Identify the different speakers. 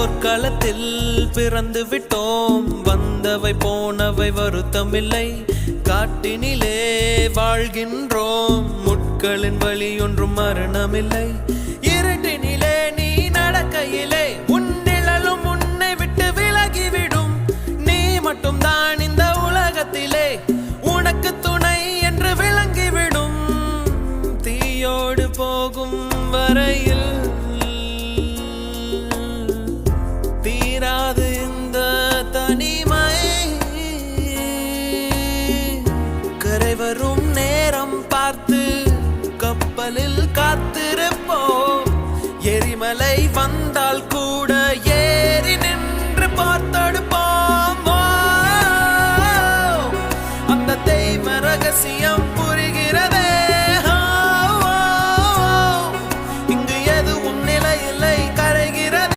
Speaker 1: போர்க்களத்தில் பிறந்து விட்டோம், வந்தவை போனவை வருத்தமில்லை. காட்டினிலே வாழ்கின்றோம், முட்களின் வழி ஒன்றும் மரணமில்லை.